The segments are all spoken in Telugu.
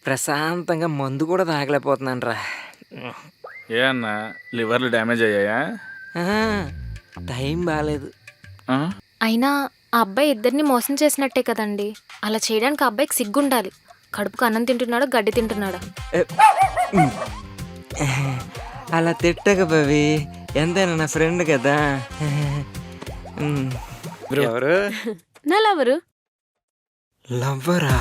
ప్రశాంతంగా మందు కూడా తాగలేకపోతున్నాను రా. ఏ అన్నా లివర్లు డ్యామేజ్ అయ్యాయా? టైం బాగాలేదు. ఆ? అయినా ఆ అబ్బాయి ఇద్దరిని మోసం చేసినట్టే కదండి. అలా చేయడానికి ఆ అబ్బాయికి సిగ్గుండాలి. కడుపుకు అన్నం తింటున్నాడా గడ్డి తింటున్నాడా? అలా తిట్టక బావి, ఎంతైనా నా ఫ్రెండ్ కదా. ఎవరు? నా లవరు. లవ్వరా?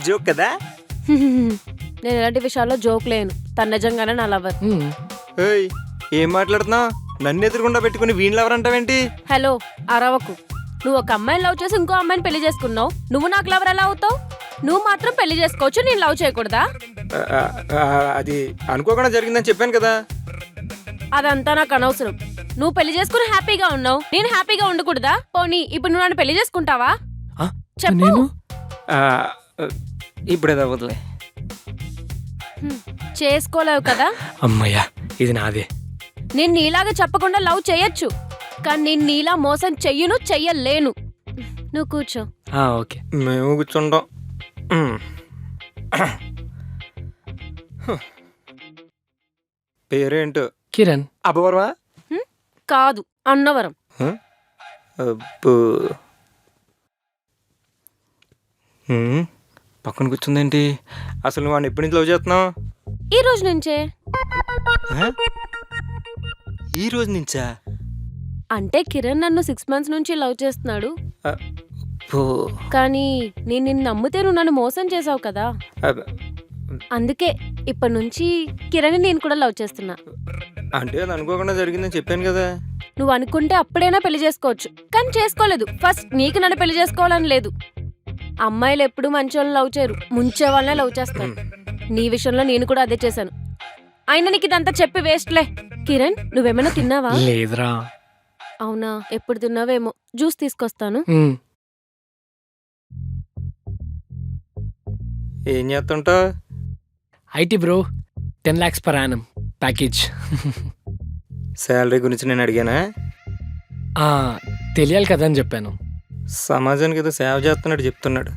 జోక్ కదా. నేను ఎలాంటి విషయాల్లో జోక్ లేను. తను నిజంగానే నా లవర్. ఏయ్, ఏం మాట్లాడుతున్నావు? నన్ను ఎదురుకుండా పెట్టుకుని వీణ్ లవర్ అంటావేంటి? హలో, అరవకు. నువ్వు ఒక అమ్మాయిని లవ్ చేసి ఇంకో అమ్మాయిని పెళ్లి చేసుకున్నావు. నువ్వు నాకు లవర్ ఎలా అవుతావు? నువ్వు మాత్రం పెళ్లి చేసుకోవచ్చు, నేను లవ్ చేయకూడదా? అది అనుకోకుండా జరిగిందని చెప్పాను కదా. అదంతా నాకు అనవసరం. నువ్వు పెళ్లి చేసుకుని హ్యాపీగా ఉన్నావు, నేను హ్యాపీగా ఉండకూడదా? పోనీ ఇప్పుడు నువ్వు నన్ను పెళ్లి చేసుకుంటావా? చెప్పు. ఇప్పుడు ఏదో వదిలే. చేసుకోలేవు కదా. అమ్మయ్యా, ఇది నాదే. నేను నీలాగా చెప్పకుండా లవ్ చేయొచ్చు, కానీ నేను నీలా మోసం చెయ్యను, చెయ్యలేను. నువ్వు కూర్చో. ఓకే, మేము కూర్చుంటాం. పేరేంటో? కిరణ్. అబ్బవర్వా? కాదు, అన్నవరం. అబ్బో, పక్కన కూర్చుందేంటి? అసలు నువ్వు ఎప్పటి నుంచి లవ్ చేస్తున్నావు? ఈ రోజు నుంచే. ఈ రోజు నుంచా? అంటే కిరణ్ నన్ను 6 months నుంచి లవ్ చేస్తున్నాడు. అబ్బో. కానీ నేను నిన్ను నమ్మితే నువ్వు నన్ను మోసం చేసావు కదా. అందుకే ఇప్పటి నుంచి కిరణ్ నేను కూడా లవ్ చేస్తున్నా. అంటే అది అనుకోకుండా జరిగిందని చెప్పాను కదా. నువ్వు అనుకుంటే అప్పుడైనా పెళ్లి చేసుకోవచ్చు, కానీ చేసుకోలేదు. ఫస్ట్ నీకు నన్ను పెళ్లి చేసుకోవాలని లేదు. అమ్మాయిలు ఎప్పుడు మంచి వాళ్ళని లవ్ చేయరు, ముంచే వాళ్ళనే లవ్ చేస్తారు. నీ విషయంలో నేను కూడా అదే చేశాను. అయినా నీకు ఇదంతా చెప్పి వేస్ట్లే. కిరణ్, నువ్వేమైనా తిన్నావా? లేదురా. అవునా, ఎప్పుడు తిన్నావేమో. జ్యూస్ తీసుకొస్తాను. ఏం చేస్తుంటావు? IT bro, 10 lakhs per annum package. Salary గురించి నేను అడిగానా? తెలియాలి కదా అని చెప్పాను. సమాజానికి ఏదో సేవ చేస్తున్నట్టు చెప్తున్నాడు.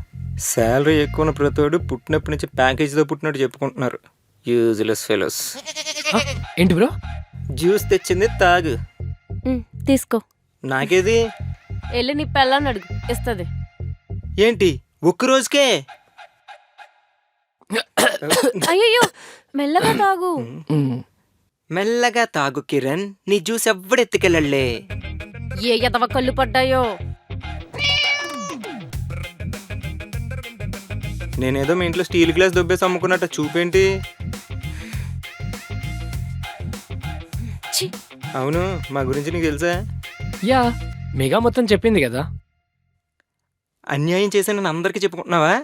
శాలరీ ఎక్కువ ఉన్న ప్రతివాడు పుట్టినప్పటి నుంచి ప్యాకేజీతో పుట్టినట్టు చెప్పుకుంటున్నారు. Useless fellows. ఏంటి బ్రో? జ్యూస్ తెచ్చింది తాగు. తీసుకో. నాకేది? వెళ్ళి నీ పెళ్ళాన్ని అడుగు, ఇస్తుంది. ఏంటి ఒక్క రోజుకే? అయ్యో, మెల్లగా తాగు. మెల్లగా తాగు కిరణ్, నీ జ్యూస్ ఎవ్వడు ఎత్తుకెళ్ళలే. ఏ ఎదవ కళ్ళు పడ్డాయో. నేనేదో మీ ఇంట్లో స్టీల్ గ్లాస్ దొబ్బేసి అమ్ముకున్నట్టు చూపేంటి? అవును, మా గురించి నీకు తెలుసా? యా, మెగా మొత్తం చెప్పింది కదా. అన్యాయం చేశానని అందరికీ చెప్పుకుంటున్నావా?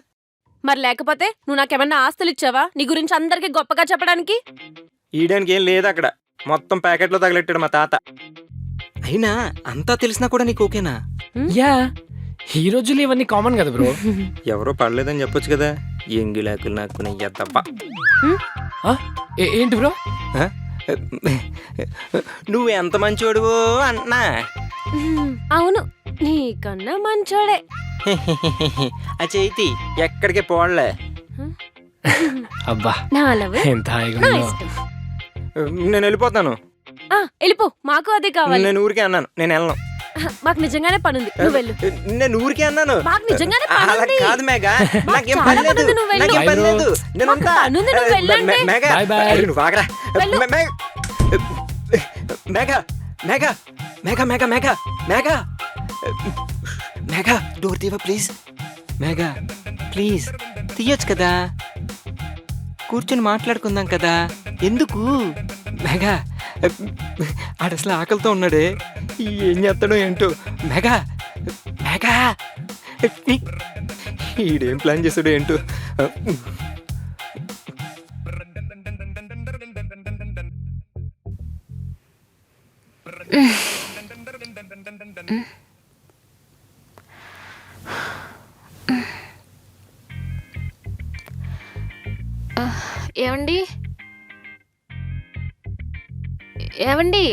మరి లేకపోతే నువ్వు నాకేమన్నా ఆస్తులు ఇచ్చావా నీ గురించి అందరికి గొప్పగా చెప్పడానికి? ఈయడానికి ఏం లేదు అక్కడ, మొత్తం ప్యాకెట్లో తగలెట్టాడు మా తాత. అయినా అంతా తెలిసినా కూడా నీకు ఓకేనా? యా, ఈ రోజులు ఇవన్నీ కామన్ కదా బ్రో. ఎవరో పడలేదని చెప్పొచ్చు కదా. ఎంగిలాకులు నాకు నెయ్యద్దబ్బా. ఏంటి బ్రో? నువ్వు ఎంత మంచోడువో అన్నా. అవును, నీకన్నా మంచోడే. ఆ చేతి ఎక్కడికి పోడలే. అబ్బా, నా లవ్, ఎంత హాయిగా నా ఉందో. ఇష్టం. నేను వెళ్ళిపోతాను. వెళ్ళిపో, మాకు అదే కావాలి. నేను ఊరికే అన్నాను, నేను వెళ్ళను. మాకు నిజంగానే పనుంది, నువ్వు వెళ్ళు. నేను ఊరికే అన్నాను. మాకు నిజంగానే అలా పనుంది. కాదు మేఘా, నాకేం చాలా పని లేదు, పనుంది, నువ్వు వెళ్ళు. నాకేం పని లేదు. నేను మాకు పనుంది, నువ్వు వెళ్ళండి. Megha, Bye bye. నువ్వు ఆగరా. వెళ్ళు. మేఘా, మేఘా, మేఘా, మేఘా, మేఘా, మేఘా, మేఘా, డోర్ తీవా ప్లీజ్. మేఘా ప్లీజ్ తీయొచ్చు కదా, కూర్చొని మాట్లాడుకుందాం కదా. ఎందుకు మేఘా? ఆడసలు ఆకలితో ఉన్నాడే, ఏం చేస్తాడో ఏంటో. మేఘా, మేఘా, ఈడేం ప్లాన్ చేస్తాడో ఏంటో. ఏమండి ఏమండి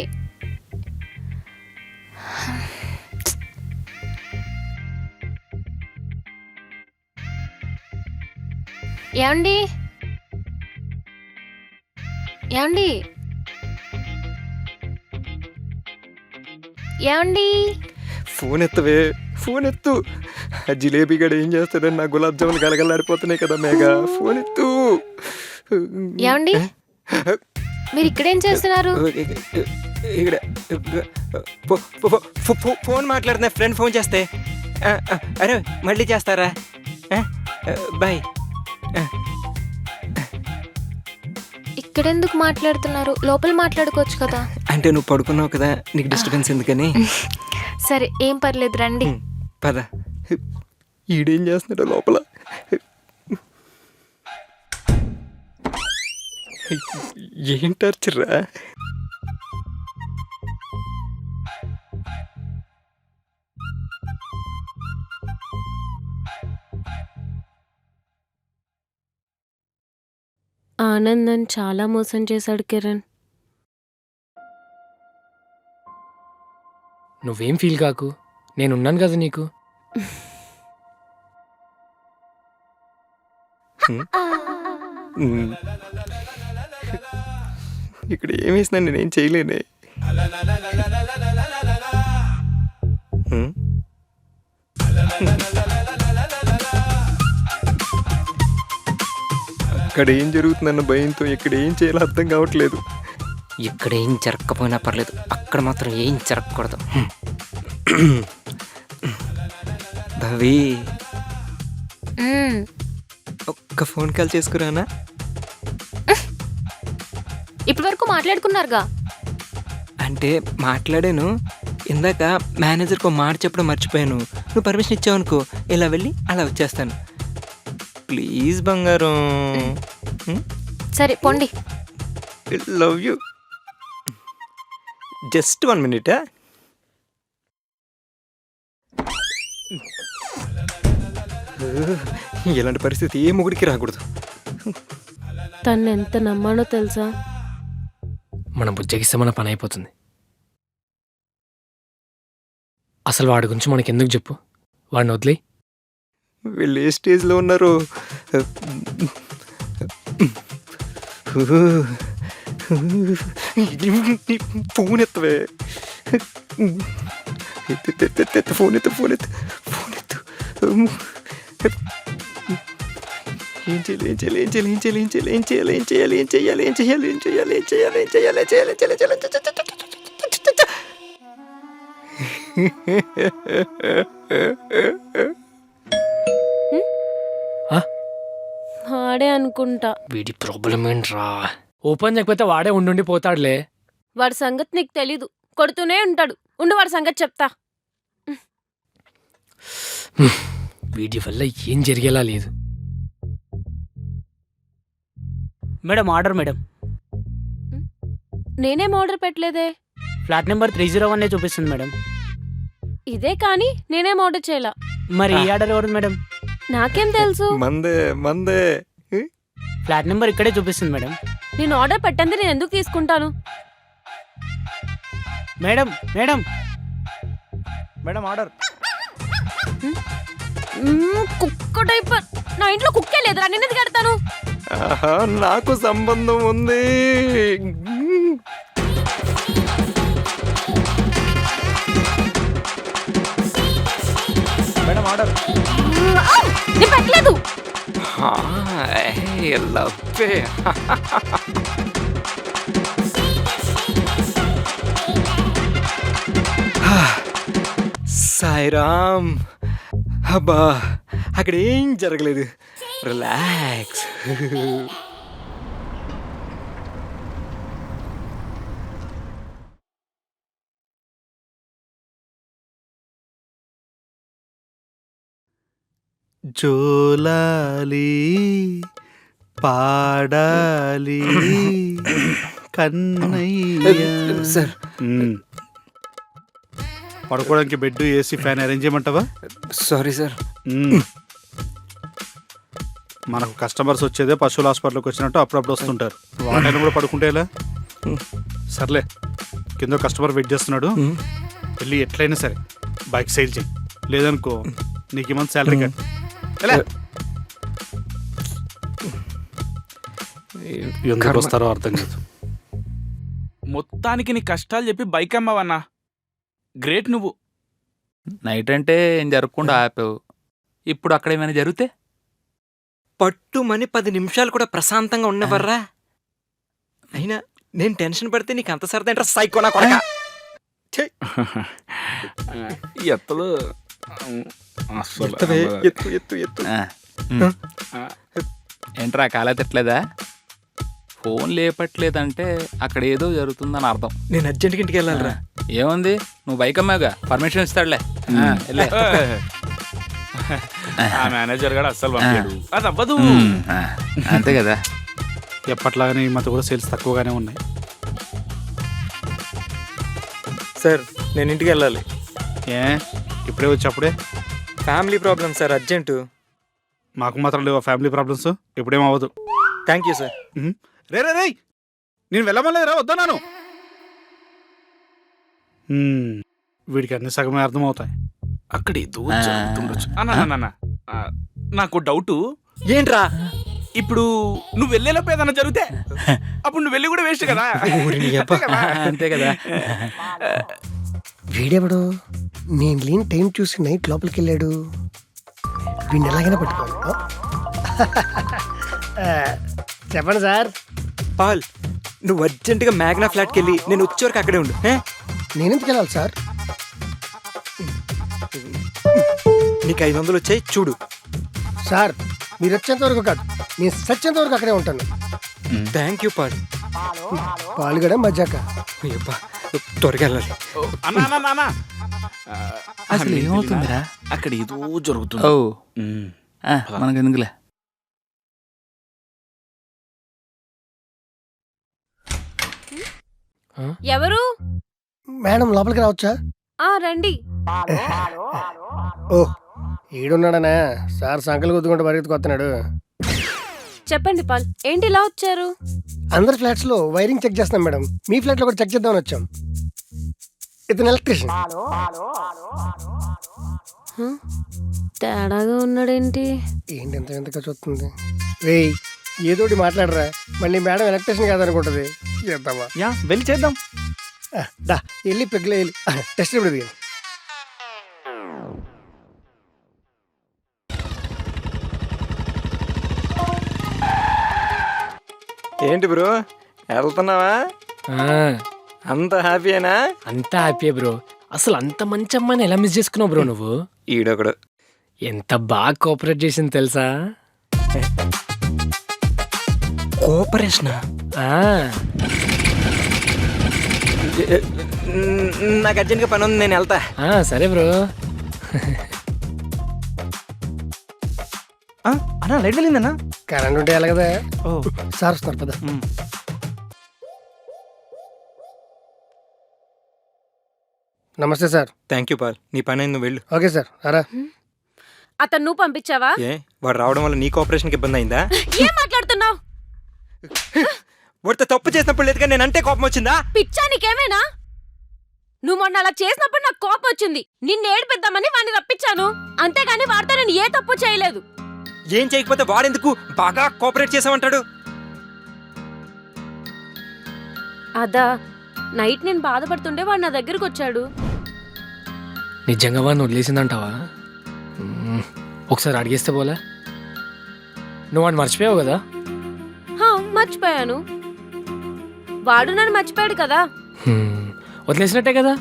ఏమండి ఏమండి ఏమండి ఫోన్ ఎత్తవే, ఫోన్ ఎత్తు. ఆ జిలేబీ గడ ఏం చేస్తాడని నా గులాబ్ జాములు గలగలాడిపోతున్నాయి కదా మేఘా. ఫోన్ ఎత్తు. ఏమండి మీరు ఇక్కడేం చేస్తున్నారు? ఇక్కడ ఫోన్ మాట్లాడుతున్నా, ఫ్రెండ్ ఫోన్ చేస్తే. అరే మళ్ళీ చేస్తారా? బాయ్. ఇక్కడెందుకు మాట్లాడుతున్నారు? లోపల మాట్లాడుకోవచ్చు కదా. అంటే నువ్వు పడుకున్నావు కదా, నీకు డిస్టర్బెన్స్ ఎందుకని. సరే ఏం పర్లేదు రండి. పద. ఈడేం చేస్తున్నాడు లోపల? ఏం టార్చర్రా? ఆనంద్ చాలా మోసం చేశాడు కిరణ్. నువ్వేం ఫీల్ కాకు, నేనున్నాను కదా నీకు. ఇక్కడ ఏం వేసినా నేనేం చేయలేనే. అక్కడ ఏం జరుగుతుందన్న భయంతో ఇక్కడ ఏం చేయాలో అర్థం కావట్లేదు. ఇక్కడ ఏం జరగకపోయినా పర్లేదు, అక్కడ మాత్రం ఏం జరగకూడదు. భవి, మ్మ్. ఒక్క ఫోన్ కాల్ చేసుకురానా? ఇప్పటి వరకు మాట్లాడుకున్నారుగా. అంటే మాట్లాడాను. ఇందాక మేనేజర్కి ఒక మాట చెప్పడం మర్చిపోయాను. నువ్వు పర్మిషన్ ఇచ్చావనుకో, ఇలా వెళ్ళి అలా వచ్చేస్తాను. ప్లీజ్ బంగారం. సరే పొండి. Love you. Just 1 minute. ఇలాంటి పరిస్థితి ఏ మొగుడికి రాకూడదు. తను ఎంత నమ్మానో తెలుసా? మనం బుజ్జగిస్తే మన పని అయిపోతుంది. అసలు వాడి గురించి మనకెందుకు చెప్పు, వాడిని వదిలే. వీళ్ళు ఏ స్టేజ్లో ఉన్నారు? ఫోన్ ఎత్తవే. ఫోన్ ఎత్తు, ఫోన్ ఎత్తు, ఫోన్ ఎత్తు. ఏం చేయాలి, ఏం చేయాలి, ఏం చేయాలి, ఏం చేయాలి, ఏం చేయాలి, ఏం చేయాలి, ఏం చేయాలి, ఏం చేయాలి, ఏం చేయాలి, ఏం చేయాలి, ఏం చేయాలి, ఏం చేయాలి, ఏం చేయాలి, ఏం చేయాలి. ఆడే అనుకుంటా. వీడి ప్రాబ్లం ఏంట్రా? ఓపెన్ చేయకపోతే వాడే ఉండి పోతాడులే. వాడి సంగతి నీకు తెలీదు, కొడుతూనే ఉంటాడు. ఉండు వాడి సంగతి చెప్తా. వీడి వల్ల ఏం జరిగేలా లేదు. Madam order madam. నేనేం ఆర్డర్ పెట్టలేదే. ఫ్లాట్ నెంబర్ 301 చూపిస్తుంది మేడం. ఇదే కానీ నేనేం ఆర్డర్ చేయలా. మరి ఈ ఆర్డర్ ఎవరు మేడం? నాకేం తెలుసు? మందే మందే. ఫ్లాట్ నెంబర్ ఇక్కడే చూపిస్తుంది మేడం. నేను ఆర్డర్ పెట్టండి, నేను ఎందుకు తీసుకుంటాను? Madam madam madam order. కుక్క డైపర్. నా ఇంట్లో కుక్కే లేదురా, నేను ఎందుకు కడతాను? ఆహా, నాకు సంబంధం ఉంది. Madam order. నేను పెట్టలేదు. లవ్వే. సాయిరామ్. అబ్బా, అక్కడ ఏం జరగలేదు. రిలాక్స్. జోలాలి పాడాలి కన్నయ్య. సార్, పడుకోవడానికి బెడ్, ఏసీ, ఫ్యాన్ అరేంజ్ చేయమంటావా? Sorry sir. మనకు కస్టమర్స్ వచ్చేదే పశువుల హాస్పిటల్కి వచ్చినట్టు అప్పుడప్పుడు వస్తుంటారు. వాటిని కూడా పడుకుంటే ఎలా? సర్లే, కింద కస్టమర్ వెయిట్ చేస్తున్నాడు. వెళ్ళి ఎట్లయినా సరే బైక్ సేల్ చేయి, లేదనుకో నీకు ఈ మంత్ శాలరీ కట్. ఎలా ఎందుకు వస్తారో అర్థం కాదు. మొత్తానికి నీ కష్టాలు చెప్పి బైక్ అమ్మావన్నా, గ్రేట్ నువ్వు. నైట్ అంటే ఏం జరగకుండా ఆపావు, ఇప్పుడు అక్కడ ఏమైనా జరిగితే? పట్టుమని 10 నిమిషాలు కూడా ప్రశాంతంగా ఉండవర్రా. అయినా నేను టెన్షన్ పడితే నీకు అంత సరదా ఏంట్రా సైకోనా కొడకా? ఎత్తలు అస్సలు ఎత్తవే, ఎత్తు ఎత్తు ఎత్తు. ఏంట్రా కాలే తిట్టలేదా? ఫోన్ లేపట్లేదంటే అక్కడ ఏదో జరుగుతుందని అర్థం. నేను అర్జెంట్గా ఇంటికి వెళ్ళాలిరా. ఏముంది, నువ్వు బైక్ అమ్మావుగా, పర్మిషన్ ఇస్తాడులే. వెళ్ళే. ఆ మేనేజర్ గారు అస్సలు పంపాడు, అది అవ్వదు. అంతే కదా. ఎప్పట్లాగానే ఈ మధ్య కూడా సేల్స్ తక్కువగానే ఉన్నాయి. సార్ నేను ఇంటికి వెళ్ళాలి. ఏ ఇప్పుడే వచ్చి ఫ్యామిలీ ప్రాబ్లమ్ సార్, అర్జెంటు. మాకు మాత్రం లేవా ఫ్యామిలీ ప్రాబ్లమ్స్? ఎప్పుడేం అవ్వదు. Thank you sir. రే రే రే, నేను వెళ్ళమలేదురా, వద్దన్నాను. వీడికి అన్ని సగమే అర్థమవుతాయి. అక్కడ ఏదో జరుగుతుండొచ్చు. అన్న నాకు డౌటు. ఏంట్రా? ఇప్పుడు నువ్వు వెళ్ళేలోపు ఏదన్నా జరిగితే అప్పుడు నువ్వు వెళ్ళి కూడా వేస్ట్ కదా. అంతే కదా. వీడెవడు నేను లేని టైం చూసి నైట్ లోపలికి వెళ్ళాడు? వీడిని ఎలాగైనా పట్టుకోవాలి. చెప్పండి సార్. పాల్, నువ్వు అర్జెంటుగా మ్యాగ్నా ఫ్లాట్కి వెళ్ళి నేను వచ్చే వరకు అక్కడే ఉండు. నేనెందుకు వెళ్ళాలి సార్? నీకు 500 వచ్చాయి చూడు. సార్ మీరు వచ్చేంత వరకు కాదు, నేను సచ్చేంత వరకు అక్కడే ఉంటాను. Thank you Paul. పాలుగడ మజాక. అబ్బా, త్వరగా వెళ్ళాలి. అన్నా అసలు ఏమవుతుందిరా? అక్కడ ఏదో జరుగుతుంది. ఓ మనకు ఎందుకులే. ఎవరు? మేడం లోపలికి రావచ్చా? రండి. ఓ ఈడున్నాడనా? సార్ సంకలు గుద్దుకుంటూ పరిగెత్తుకొస్తున్నాడు. చెప్పండి పాల్, ఏంటి ఇలా వచ్చారు? అందరి ఫ్లాట్స్ లో వైరింగ్ చెక్ చేస్తాం మేడం, మీ ఫ్లాట్ లో కూడా చెక్ చేద్దామని వచ్చాం. ఇతను ఎలక్ట్రీషియన్. తేడాగా ఉన్నాడేంటి? ఏంటి ఎంత ఎంతగా చూస్తుంది? రేయ్ ఏదోటి మాట్లాడరా, మళ్ళీ మేడం ఎలక్ట్రీషియన్ కాదనుకుంటుంది. చేద్దామా? వెళ్ళి చేద్దాం. దా వెళ్ళి పెగ్గులో వెళ్ళి టెస్ట్ ఇప్పుడు దిగాను. ఏంటి బ్రో వెళ్తున్నావా? అంత హ్యాపీయేనా? అంతా హ్యాపీ బ్రో. అసలు అంత మంచి అమ్మాయిని ఎలా మిస్ చేసుకున్నావు బ్రో నువ్వు? ఈడొకడు ఎంత బాగా కోఆపరేట్ చేసింది తెలుసా? కోఆపరేషనా? నాకు అర్జెంట్గా పని ఉంది, నేను వెళ్తా. సరే బ్రో. అన్నా లైట్ వెళ్ళిందన్నా? కరెంట్ ఉంటే ఎలా కదా. సార్ వస్తున్నారు పద. నమస్తే సార్. థ్యాంక్ యూ పాల్, నీ పని అయింది, నువ్వు వెళ్ళు. Okay sir. అరా అతను నువ్వు పంపించావా? ఏ వాడు రావడం వల్ల నీ కోఆపరేషన్కి ఇబ్బంది అయిందా? ఏం మాట్లాడుతున్నావు? వాడితో తప్పు చేసినప్పుడు లేదు కానీ నేను అంటే కోపం వచ్చిందా? పిచ్చా నీకేమైనా? నువ్వు మొన్న అలా చేసినప్పుడు నాకు కోపం వచ్చింది. నిన్ను ఏడిపిద్దామని వాడిని రప్పించాను, అంతేగాని వాడితో నేను ఏ తప్పు చేయలేదు. ఏం చేయకపోతే వాడెందుకు బాగా కోఆపరేట్ చేసామంటాడు? అదా నైట్ నేను బాధపడుతుంటే వాడు నా దగ్గరకు వచ్చాడు. నిజంగా వాడిని వదిలేసిందంటావా? ఒకసారి అడిగేస్తే పోలే. నువ్వు వాడిని మర్చిపోయావు కదా? మర్చిపోయాను. వాడు నన్ను మర్చిపోయాడు కదా. వదిలేసినట్టే కదా?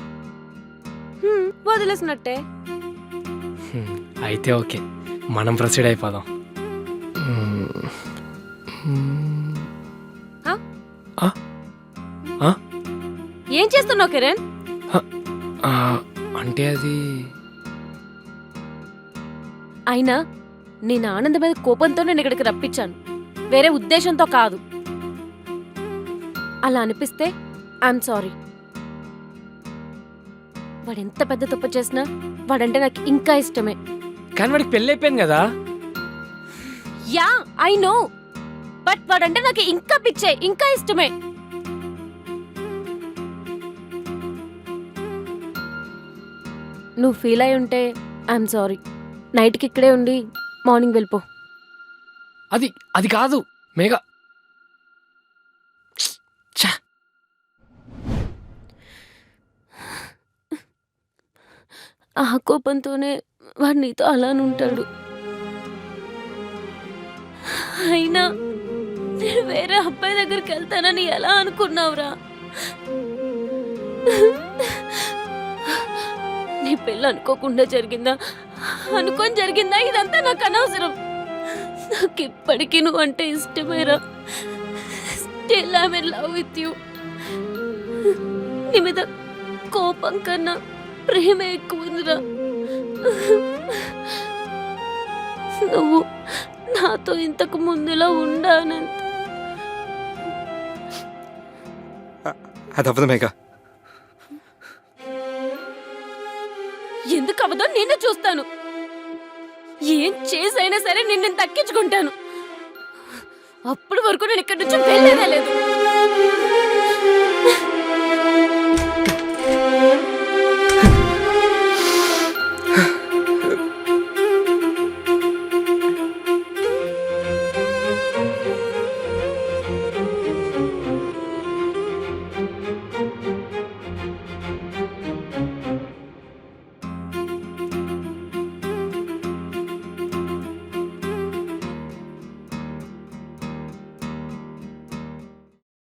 వదిలేసినట్టే. అయితే ఓకే, మనం ప్రొసీడ్ అయిపోదాం. ఏం చేస్తున్నావు కిరణ్? అంటే అది అయినా నేను ఆనందమైన కోపంతో నేను ఇక్కడికి రప్పించాను, వేరే ఉద్దేశంతో కాదు. అలా అనిపిస్తే ఐఎమ్ సారీ. వాడెంత పెద్ద తప్పు చేసినా వాడంటే నాకు ఇంకా ఇష్టమే. కానీ వాడికి పెళ్ళి అయిపోయింది కదా. యా ఐ నో, బట్ వాడంటే నాకు ఇంకా పిచ్చే, ఇంకా ఇష్టమే. నువ్వు ఫీల్ అయి ఉంటే ఐఎమ్ సారీ. నైట్కి ఇక్కడే ఉండి మార్నింగ్ వెళ్ళిపో. అది అది కాదు మేఘ. ఆ కోపంతోనే వాడు నీతో అలానే ఉంటాడు. అయినా నేను వేరే అబ్బాయి దగ్గరికి వెళ్తానని ఎలా అనుకున్నావురా? నీ పెళ్ళి అనుకోకుండా జరిగిందా, అనుకొని జరిగిందా, ఇదంతా నాకు అనవసరం. నాకు ఇప్పటికీ నువ్వు అంటే ఇష్టమేరా. Still I in love with you. నీ మీద కోపం కన్నా ప్రేమ ఎక్కువ ఉందిరా. నువ్వు నాతో ఇంతకు ముందులా ఉండానంత. అది అవ్వదు మేఘ. ఎందుకు అవదో నేను చూస్తాను. ఏం చేసైనా సరే నిన్ను దక్కించుకుంటాను. అప్పటి వరకు నేను ఇక్కడి నుంచి వెళ్ళేదే లేదు.